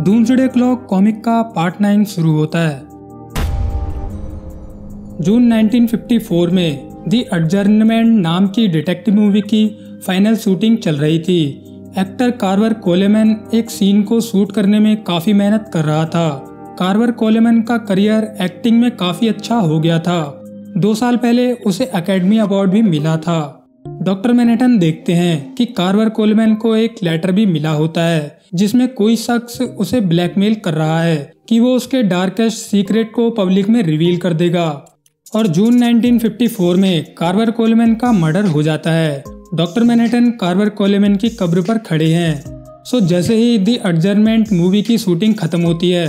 Doomsday clock comic का part 9 शुरू होता है। जून 1954 में दी एडजर्नमेंट नाम की डिटेक्टिव मूवी की फाइनल शूटिंग चल रही थी। एक्टर कार्वर कोलेमैन एक सीन को शूट करने में काफी मेहनत कर रहा था। कार्वर कोलेमैन का करियर एक्टिंग में काफी अच्छा हो गया था। 2 साल पहले उसे एकेडमी अवार्ड भी मिला था। डॉक्टर मैनहट्टन देखते हैं कि कार्वर कोलेमैन को एक लेटर भी मिला होता है जिसमें कोई शख्स उसे ब्लैकमेल कर रहा है कि वो उसके डार्केस्ट सीक्रेट को पब्लिक में रिवील कर देगा। और जून 1954 में कार्वर कोलेमैन का मर्डर हो जाता है। डॉक्टर मैनहट्टन कार्वर कोलेमैन की कब्र पर खड़े हैं। जैसे ही दी एडजर्नमेंट मूवी की शूटिंग खत्म होती है,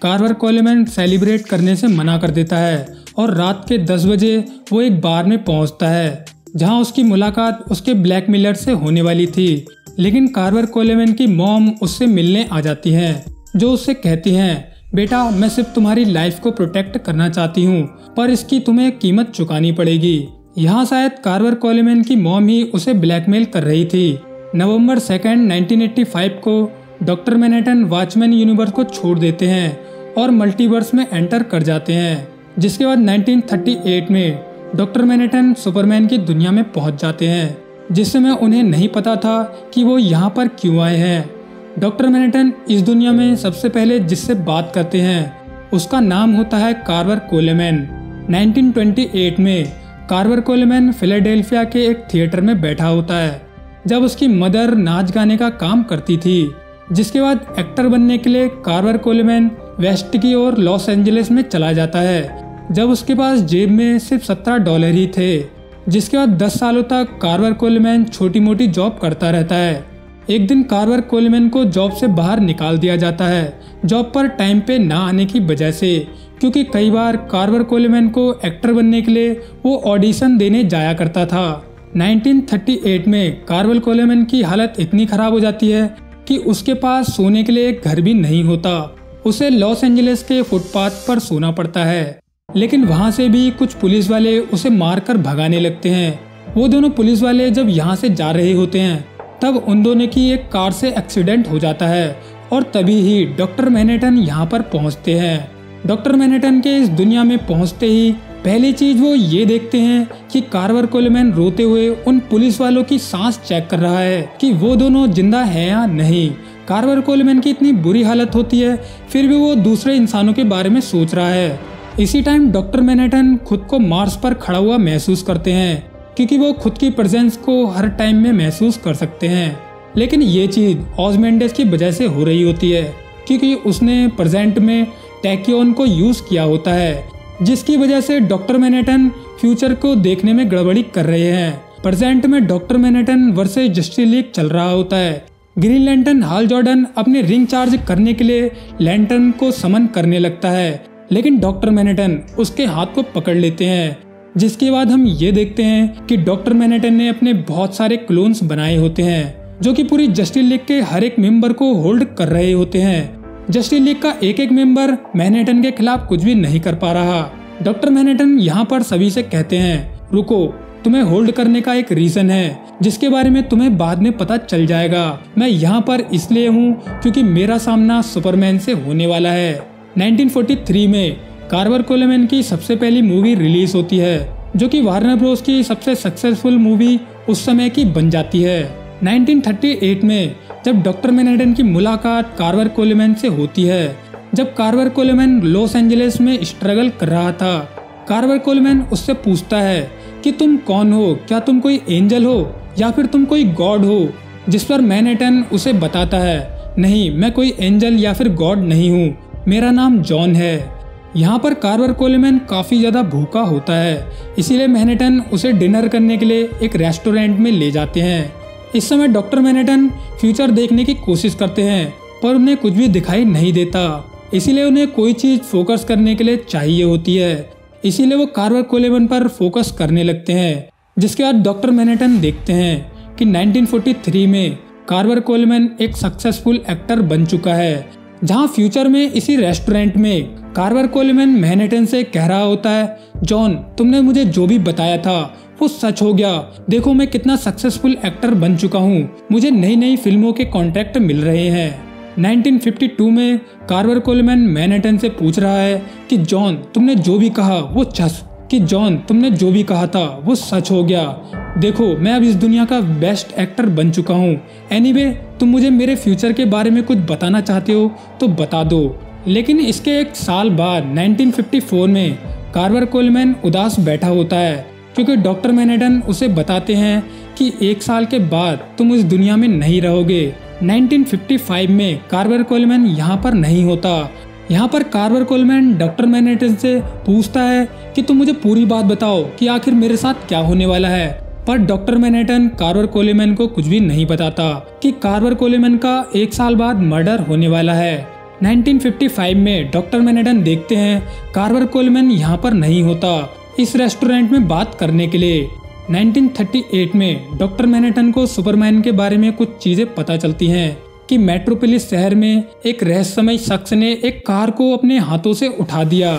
कार्वर कोलेमैन सेलिब्रेट करने से मना कर देता है और रात के 10 बजे वो एक बार में पहुंचता है जहां उसकी मुलाकात उसके ब्लैकमेलर से होने वाली थी। लेकिन कार्वर कोलेमैन की मॉम उससे मिलने आ जाती हैं, जो उससे कहती हैं, बेटा मैं सिर्फ तुम्हारी लाइफ को प्रोटेक्ट करना चाहती हूँ, पर इसकी तुम्हें कीमत चुकानी पड़ेगी। यहाँ शायद कार्वर कोलेमैन की मॉम ही उसे ब्लैकमेल कर रही थी। नवंबर 2, 1985 को डॉक्टर मैनहट्टन वॉचमैन यूनिवर्स को छोड़ देते हैं और मल्टीवर्स में एंटर कर जाते हैं। जिसके बाद 1938 में डॉक्टर मैनहट्टन सुपरमैन की दुनिया में पहुंच जाते हैं, जिस समय उन्हें नहीं पता था कि वो यहाँ पर क्यों आए हैं। डॉक्टर मैनहट्टन इस दुनिया में सबसे पहले जिससे बात करते हैं उसका नाम होता है कार्वर कोलेमैन। 1928 में कार्वर कोलेमैन फिलाडेल्फिया के एक थिएटर में बैठा होता है जब उसकी मदर नाच गाने का काम करती थी। जिसके बाद एक्टर बनने के लिए कार्वर कोलेमैन वेस्ट की ओर लॉस एंजलिस में चला जाता है जब उसके पास जेब में सिर्फ $17 ही थे। जिसके बाद 10 सालों तक कार्वर कोलेमैन छोटी मोटी जॉब करता रहता है। एक दिन कार्वर कोलेमैन को जॉब से बाहर निकाल दिया जाता है, जॉब पर टाइम पे ना आने की वजह से, क्योंकि कई बार कार्वर कोलेमैन को एक्टर बनने के लिए वो ऑडिशन देने जाया करता था। 1938 में कार्वर कोलेमैन की हालत इतनी खराब हो जाती है कि उसके पास सोने के लिए एक घर भी नहीं होता। उसे लॉस एंजलिस के फुटपाथ पर सोना पड़ता है। लेकिन वहाँ से भी कुछ पुलिस वाले उसे मारकर भगाने लगते हैं। वो दोनों पुलिस वाले जब यहाँ से जा रहे होते हैं तब उन दोनों की एक कार से एक्सीडेंट हो जाता है और तभी ही डॉक्टर मैनहट्टन यहाँ पर पहुँचते हैं। डॉक्टर मैनहट्टन के इस दुनिया में पहुँचते ही पहली चीज वो ये देखते हैं कि कार्वर कोलेमैन रोते हुए उन पुलिस वालों की सांस चेक कर रहा है कि वो दोनों जिंदा हैं या नहीं। कार्वर कोलेमैन की इतनी बुरी हालत होती है फिर भी वो दूसरे इंसानों के बारे में सोच रहा है। इसी टाइम डॉक्टर मैनहट्टन खुद को मार्स पर खड़ा हुआ महसूस करते हैं क्योंकि वो खुद की प्रेजेंस को हर टाइम में महसूस कर सकते हैं। लेकिन ये चीज ऑज़मेंडिस की वजह से हो रही होती है क्योंकि उसने प्रेजेंट में टैक्योन को यूज किया होता है, जिसकी वजह से डॉक्टर मैनहट्टन फ्यूचर को देखने में गड़बड़ी कर रहे हैं। प्रेजेंट में doctor Manhattan versus justice league चल रहा होता है। ग्रीन लैंटर्न हाल जॉर्डन अपने रिंग चार्ज करने के लिए लैंटर्न को समन करने लगता है, लेकिन डॉक्टर मैनहट्टन उसके हाथ को पकड़ लेते हैं। जिसके बाद हम ये देखते हैं कि डॉक्टर मैनहट्टन ने अपने बहुत सारे क्लोन्स बनाए होते हैं जो कि पूरी जस्टिस लीग के हर एक मेंबर को होल्ड कर रहे होते हैं। जस्टिस लीग का एक एक मेंबर मैनहट्टन के खिलाफ कुछ भी नहीं कर पा रहा। डॉक्टर मैनहट्टन यहाँ पर सभी से कहते हैं, रुको, तुम्हें होल्ड करने का एक रीजन है जिसके बारे में तुम्हें बाद में पता चल जाएगा। मैं यहाँ पर इसलिए हूँ क्योंकि मेरा सामना सुपरमैन से होने वाला है। 1943 में कार्वर कोलेमैन की सबसे पहली मूवी रिलीज होती है जो कि वार्नर ब्रोस की सबसे सक्सेसफुल मूवी उस समय की बन जाती है। 1938 में जब डॉक्टर मैनहट्टन की मुलाकात कार्वर कोलेमैन से होती है, जब कार्वर कोलेमैन लॉस एंजलिस में स्ट्रगल कर रहा था, कार्वर कोलेमैन उससे पूछता है कि तुम कौन हो, क्या तुम कोई एंजल हो या फिर तुम कोई गॉड हो। जिस पर मैनहट्टन उसे बताता है, नहीं, मैं कोई एंजल या फिर गॉड नहीं हूँ, मेरा नाम जॉन है। यहाँ पर कार्वर कोलेमैन काफी ज्यादा भूखा होता है, इसीलिए मैनहट्टन उसे डिनर करने के लिए एक रेस्टोरेंट में ले जाते हैं। इस समय डॉक्टर मैनहट्टन फ्यूचर देखने की कोशिश करते हैं पर उन्हें कुछ भी दिखाई नहीं देता, इसीलिए उन्हें कोई चीज फोकस करने के लिए चाहिए होती है। इसीलिए वो कार्वर कोलेमैन पर फोकस करने लगते हैं। जिसके बाद डॉक्टर मैनहट्टन देखते हैं कि 1943 में कार्वर कोलेमैन एक सक्सेसफुल एक्टर बन चुका है, जहां फ्यूचर में इसी रेस्टोरेंट में कार्वर कोलेमैन मैनहट्टन से कह रहा होता है, जॉन, तुमने मुझे जो भी बताया था वो सच हो गया। देखो मैं कितना सक्सेसफुल एक्टर बन चुका हूँ, मुझे नई नई फिल्मों के कॉन्ट्रैक्ट मिल रहे हैं। 1952 में कार्वर कोलेमैन मैनहट्टन से पूछ रहा है कि जॉन तुमने जो भी कहा वो सच हो गया। देखो मैं अब इस दुनिया का बेस्ट एक्टर बन चुका हूँ। एनीवे तुम मुझे मेरे फ्यूचर के बारे में कुछ बताना चाहते हो तो बता दो। लेकिन इसके एक साल बाद 1954 में कार्वर कोलेमैन उदास बैठा होता है क्योंकि डॉक्टर मैनहट्टन उसे बताते हैं कि 1 साल के बाद तुम इस दुनिया में नहीं रहोगे। 1955 में कार्वर कोलेमैन यहाँ पर नहीं होता। यहाँ पर कार्वर कोलेमैन डॉक्टर मैनहट्टन से पूछता है कि तुम मुझे पूरी बात बताओ कि आखिर मेरे साथ क्या होने वाला है। पर डॉक्टर मैनहट्टन कार्वर कोलेमैन को कुछ भी नहीं बताता कि कार्वर कोलेमैन का 1 साल बाद मर्डर होने वाला है। 1955 में डॉक्टर मैनहट्टन देखते हैं कार्वर कोलेमैन यहाँ पर नहीं होता इस रेस्टोरेंट में बात करने के लिए। 1938 में डॉक्टर मैनहट्टन को सुपरमैन के बारे में कुछ चीजें पता चलती हैं कि मेट्रोपोलिस शहर में एक रहस्यमय शख्स ने एक कार को अपने हाथों से उठा दिया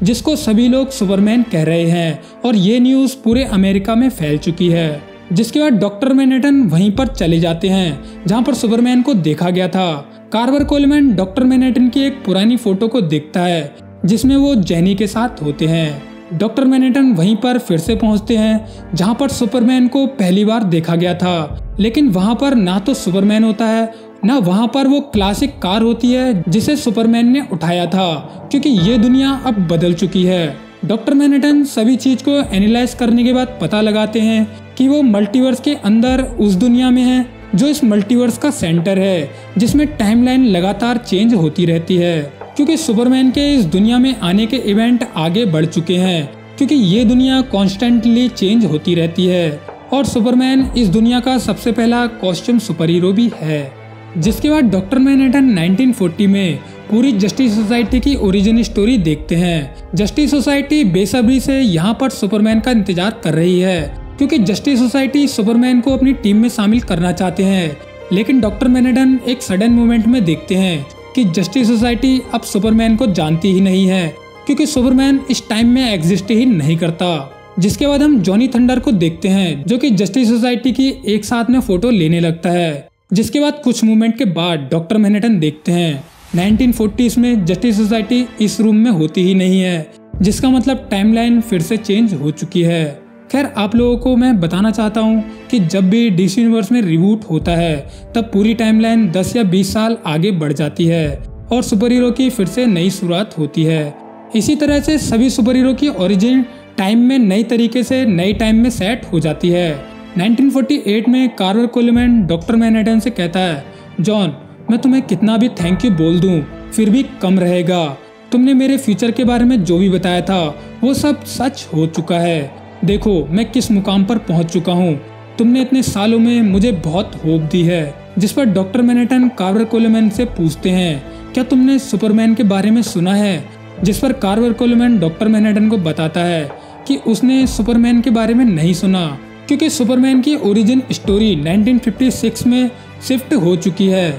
जिसको सभी लोग सुपरमैन कह रहे हैं और ये न्यूज़ पूरे अमेरिका में फैल चुकी है। जिसके बाद डॉक्टर मैनहट्टन वहीं पर चले जाते हैं जहां पर सुपरमैन को देखा गया था। कार्वर कोलेमैन डॉक्टर मैनहट्टन की एक पुरानी फोटो को देखता है जिसमें वो जेनी के साथ होते हैं। डॉक्टर मैनहट्टन वहीं पर फिर से पहुंचते हैं जहां पर सुपरमैन को पहली बार देखा गया था, लेकिन वहां पर ना तो सुपरमैन होता है ना वहां पर वो क्लासिक कार होती है जिसे सुपरमैन ने उठाया था, क्योंकि ये दुनिया अब बदल चुकी है। डॉक्टर मैनहट्टन सभी चीज को एनालाइज करने के बाद पता लगाते हैं कि वो मल्टीवर्स के अंदर उस दुनिया में है जो इस मल्टीवर्स का सेंटर है, जिसमें टाइमलाइन लगातार चेंज होती रहती है, क्योंकि सुपरमैन के इस दुनिया में आने के इवेंट आगे बढ़ चुके हैं, क्योंकि ये दुनिया कॉन्स्टेंटली चेंज होती रहती है और सुपरमैन इस दुनिया का सबसे पहला कॉस्ट्यूम सुपर हीरो भी है। जिसके बाद डॉक्टर मैनहट्टन 1940 में पूरी जस्टिस सोसाइटी की ओरिजिन स्टोरी देखते हैं। जस्टिस सोसाइटी बेसब्री से यहाँ पर सुपरमैन का इंतजार कर रही है, क्योंकि जस्टिस सोसाइटी सुपरमैन को अपनी टीम में शामिल करना चाहते हैं। लेकिन डॉक्टर मैनहट्टन एक सडन मोमेंट में देखते हैं कि जस्टिस सोसाइटी अब सुपरमैन को जानती ही नहीं है, क्योंकि सुपरमैन इस टाइम में एग्जिस्ट ही नहीं करता। जिसके बाद हम जॉनी थंडर को देखते हैं जो कि जस्टिस सोसाइटी की एक साथ में फोटो लेने लगता है। जिसके बाद कुछ मूवमेंट के बाद डॉक्टर मैनहट्टन देखते हैं 1940s में जस्टिस सोसाइटी इस रूम में होती ही नहीं है, जिसका मतलब टाइमलाइन फिर से चेंज हो चुकी है। खैर आप लोगों को मैं बताना चाहता हूँ कि जब भी डीसी यूनिवर्स में रिबूट होता है तब पूरी टाइमलाइन 10 या 20 साल आगे बढ़ जाती है और सुपर हीरो की फिर से नई शुरुआत होती है। इसी तरह से सभी सुपर हीरो की ओरिजिन टाइम में नई तरीके से नई टाइम में सेट हो जाती है। 1948 में कार्वर कोलेमैन डॉक्टर मैनहट्टन से कहता है, जॉन मैं तुम्हें कितना भी थैंक यू बोल दूं फिर भी कम रहेगा। तुमने मेरे फ्यूचर के बारे में जो भी बताया था वो सब सच हो चुका है। देखो मैं किस मुकाम पर पहुंच चुका हूं। तुमने इतने सालों में मुझे बहुत होप दी है। जिस पर डॉक्टर मैनहट्टन कार्वर कोलेमैन से पूछते हैं, क्या तुमने सुपरमैन के बारे में सुना है? जिस पर कार्वर कोलेमैन डॉक्टर मैनहट्टन को बताता है कि उसने सुपरमैन के बारे में नहीं सुना, क्योंकि सुपरमैन की ओरिजिन स्टोरी 1956 में शिफ्ट हो चुकी है,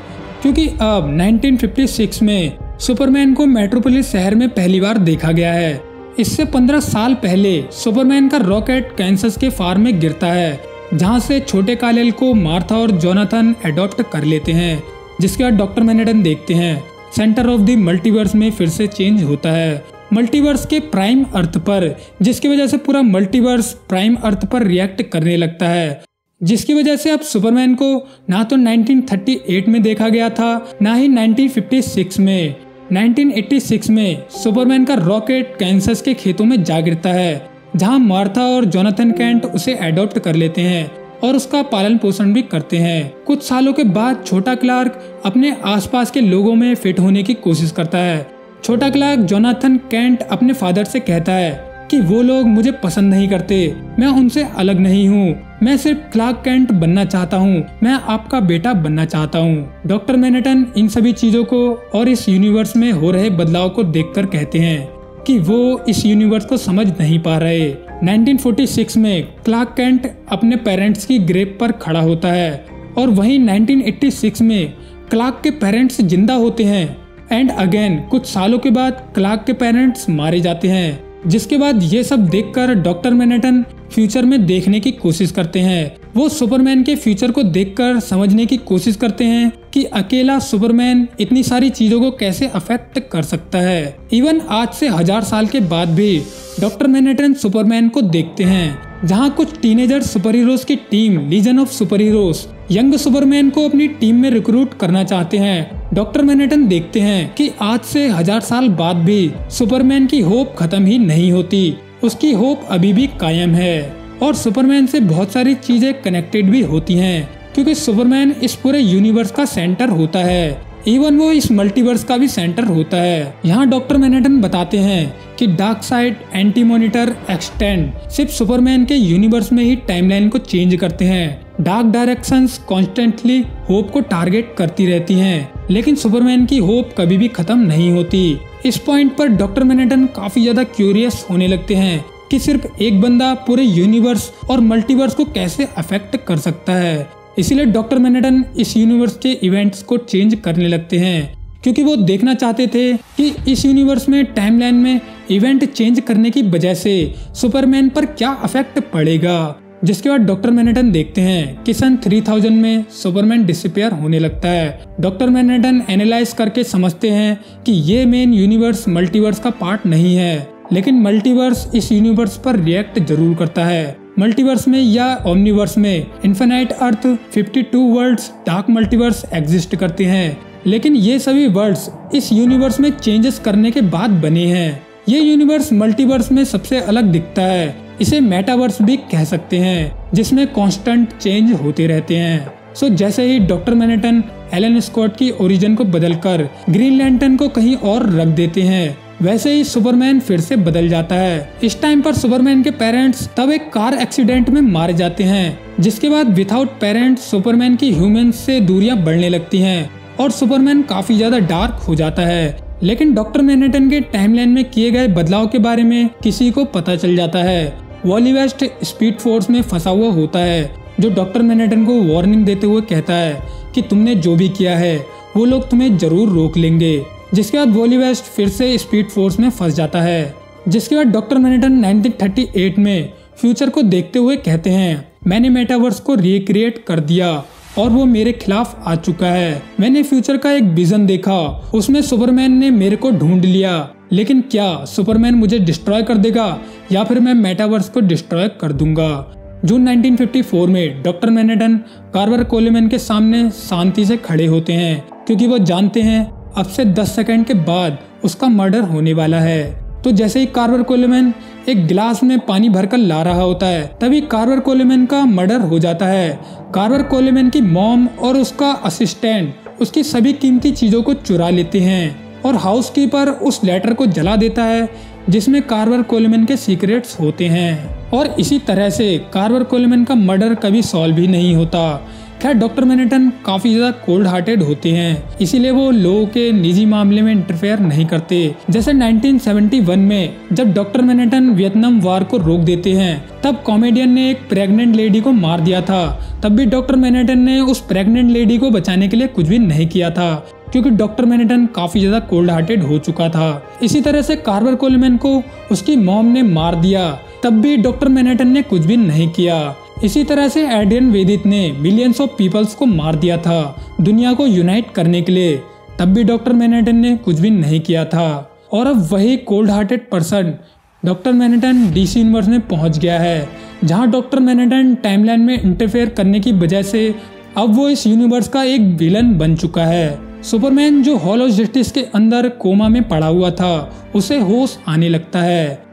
क्योंकि अब 1956 में सुपरमैन को मेट्रोपोलिस शहर में पहली बार देखा गया है। इससे 15 साल पहले सुपरमैन का रॉकेट कैंसस के फार्म में गिरता है, जहां से छोटे कालेल को मार्था और जोनाथन एडॉप्ट कर लेते हैं। जिसके बाद डॉक्टर मैनहट्टन देखते हैं सेंटर ऑफ द मल्टीवर्स में फिर से चेंज होता है, मल्टीवर्स के प्राइम अर्थ पर, जिसकी वजह से पूरा मल्टीवर्स प्राइम अर्थ पर रिएक्ट करने लगता है। जिसकी वजह से अब सुपरमैन को ना तो 1938 में देखा गया था ना ही 1956 में। 1986 में सुपरमैन का रॉकेट कैंसस के खेतों में जा गिरता है, जहां मार्था और जोनाथन कैंट उसे एडॉप्ट कर लेते हैं और उसका पालन पोषण भी करते हैं। कुछ सालों के बाद छोटा क्लार्क अपने आसपास के लोगों में फिट होने की कोशिश करता है। छोटा क्लार्क जोनाथन कैंट अपने फादर से कहता है कि वो लोग मुझे पसंद नहीं करते, मैं उनसे अलग नहीं हूँ, मैं सिर्फ क्लार्क कैंट बनना चाहता हूँ, मैं आपका बेटा बनना चाहता हूँ। डॉक्टर मैनहट्टन इन सभी चीजों को और इस यूनिवर्स में हो रहे बदलाव को देखकर कहते हैं कि वो इस यूनिवर्स को समझ नहीं पा रहे। 1946 में क्लार्क कैंट अपने पेरेंट्स की ग्रेव पर खड़ा होता है और वहीं 1986 में क्लार्क के पेरेंट्स जिंदा होते हैं एंड अगेन कुछ सालों के बाद क्लार्क के पेरेंट्स मारे जाते हैं। जिसके बाद ये सब देखकर डॉक्टर मैनहट्टन फ्यूचर में देखने की कोशिश करते हैं। वो सुपरमैन के फ्यूचर को देखकर समझने की कोशिश करते हैं कि अकेला सुपरमैन इतनी सारी चीजों को कैसे अफेक्ट कर सकता है। इवन आज से 1000 साल के बाद भी डॉक्टर मैनहट्टन सुपरमैन को देखते हैं, जहां कुछ टीनेजर सुपर हीरोज की team Legion of superheroes young Superman को अपनी टीम में रिक्रूट करना चाहते हैं। डॉक्टर मैनहट्टन देखते हैं कि आज से 1000 साल बाद भी सुपरमैन की होप खत्म ही नहीं होती, उसकी होप अभी भी कायम है और सुपरमैन से बहुत सारी चीजें कनेक्टेड भी होती हैं, क्योंकि सुपरमैन इस पूरे यूनिवर्स का सेंटर होता है। इवन वो इस मल्टीवर्स का भी सेंटर होता है। यहाँ डॉक्टर मैनहट्टन बताते हैं कि dark side, anti monitor, extend सिर्फ सुपरमैन के यूनिवर्स में ही टाइमलाइन को चेंज करते हैं। डार्क डायरेक्शंस कॉन्स्टेंटली होप को टारगेट करती रहती हैं, लेकिन सुपरमैन की होप कभी भी खत्म नहीं होती। इस पॉइंट पर डॉक्टर मैनहट्टन काफी ज्यादा क्यूरियस होने लगते हैं कि सिर्फ एक बंदा पूरे यूनिवर्स और मल्टीवर्स को कैसे अफेक्ट कर सकता है। इसीलिए डॉक्टर मैनहट्टन इस यूनिवर्स के इवेंट्स को चेंज करने लगते हैं, क्योंकि वो देखना चाहते थे कि इस यूनिवर्स में टाइमलाइन में इवेंट चेंज करने की वजह से सुपरमैन पर क्या अफेक्ट पड़ेगा। जिसके बाद डॉक्टर मैनहट्टन देखते हैं कि सन 3000 में सुपरमैन डिसअपियर होने लगता है। डॉक्टर मैनहट्टन एनालाइज करके समझते हैं कि ये मेन यूनिवर्स मल्टीवर्स का पार्ट नहीं है, लेकिन मल्टीवर्स इस यूनिवर्स पर रिएक्ट जरूर करता है। मल्टीवर्स में या ओमनीवर्स में इन्फिनाइट अर्थ, 52 वर्ल्ड्स, डार्क मल्टीवर्स एग्जिस्ट करते हैं, लेकिन ये सभी वर्ल्ड्स इस यूनिवर्स में चेंजेस करने के बाद बने हैं। ये यूनिवर्स मल्टीवर्स में सबसे अलग दिखता है, इसे मेटावर्स भी कह सकते हैं, जिसमें कांस्टेंट चेंज होते रहते हैं। जैसे ही डॉक्टर मैनहट्टन एलन स्कॉट की ओरिजिन को बदलकर ग्रीन लैंटर्न को कहीं और रख देते हैं, वैसे ही सुपरमैन फिर से बदल जाता है। इस टाइम पर सुपरमैन के पेरेंट्स तब एक कार एक्सीडेंट में मारे जाते हैं, जिसके बाद विदाउट पेरेंट्स सुपरमैन की ह्यूमंस से दूरियां बढ़ने लगती हैं और सुपरमैन काफी ज्यादा डार्क हो जाता है। लेकिन डॉक्टर मैनहट्टन के टाइमलाइन में किए गए बदलाव के बारे में किसी को पता चल जाता है। वॉली वेस्ट स्पीड फोर्स में फंसा हुआ होता है, जो डॉक्टर मैनहट्टन को वार्निंग देते हुए कहता है कि तुमने जो भी किया है वो लोग तुम्हें जरूर रोक लेंगे। जिसके बाद वॉली वेस्ट फिर से स्पीड फोर्स में फंस जाता है। जिसके बाद डॉक्टर मैनहट्टन 1938 में फ्यूचर को देखते हुए कहते हैं, मैंने मेटावर्स को रिक्रिएट कर दिया और वो मेरे खिलाफ आ चुका है। मैंने फ्यूचर का एक विजन देखा, उसमें सुपरमैन ने मेरे को ढूंढ लिया, लेकिन क्या सुपरमैन मुझे डिस्ट्रॉय कर देगा या फिर मैं मेटावर्स को डिस्ट्रॉय कर दूंगा। जून 1954 में डॉक्टर मैनहट्टन कार्वर कोलेमैन के सामने शांति से खड़े होते हैं, क्योंकि वो जानते हैं अब से 10 सेकंड के बाद उसका मर्डर होने वाला है। तो जैसे ही कार्वर कोलेमैन एक गिलास में पानी भरकर ला रहा होता है, तभी कार्वर कोलेमैन का मर्डर हो जाता है। कार्वर कोलेमैन की मॉम और उसका असिस्टेंट उसकी सभी कीमती चीजों को चुरा लेते हैं और हाउसकीपर उस लेटर को जला देता है जिसमें कार्वर कोलेमैन के सीक्रेट्स होते हैं। और इसी तरह से कार्वर कोलेमैन का मर्डर कभी सॉल्व भी नहीं होता। खैर डॉक्टर मैनहट्टन काफी ज्यादा कोल्ड हार्टेड होते हैं, इसीलिए वो लोगों के निजी मामले में इंटरफेयर नहीं करते। जैसे 1971 में जब डॉक्टर मैनहट्टन वियतनाम वार को रोक देते हैं, तब कॉमेडियन ने एक प्रेग्नेंट लेडी को मार दिया था, तब भी डॉक्टर मैनहट्टन ने उस प्रेग्नेंट लेडी को बचाने के लिए कुछ भी नहीं किया था, क्योंकि डॉक्टर मैनहट्टन काफी ज्यादा कोल्ड हार्टेड हो चुका था। इसी तरह से कार्वर कोलेमैन को उसकी मॉम ने मार दिया, तब भी डॉक्टर मैनहट्टन ने कुछ भी नहीं किया। इसी तरह से एड्रियन वेदित ने मिलियंस ऑफ पीपल्स को मार दिया था दुनिया को यूनाइट करने के लिए, तब भी डॉक्टर मैनहट्टन ने कुछ भी नहीं किया था। और अब वही cold hearted person doctor Manhattan DC universe में पहुंच गया है, जहां डॉक्टर मैनहट्टन टाइमलाइन में इंटरफेयर करने की वजह से अब वो इस यूनिवर्स का एक विलन बन चुका है। सुपरमैन जो हॉल ऑफ जस्टिस के अंदर कोमा में पड़ा हुआ था, उसे होश आने लगता है।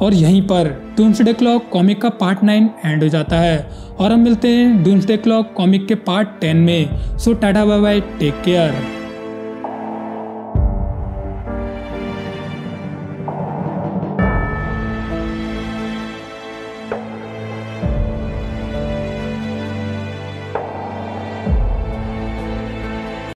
और यहीं पर डूम्सडे क्लॉक कॉमिक का पार्ट 9 एंड हो जाता है और हम मिलते हैं डूम्सडे क्लॉक कॉमिक के पार्ट 10 में। So tata bye bye, take care.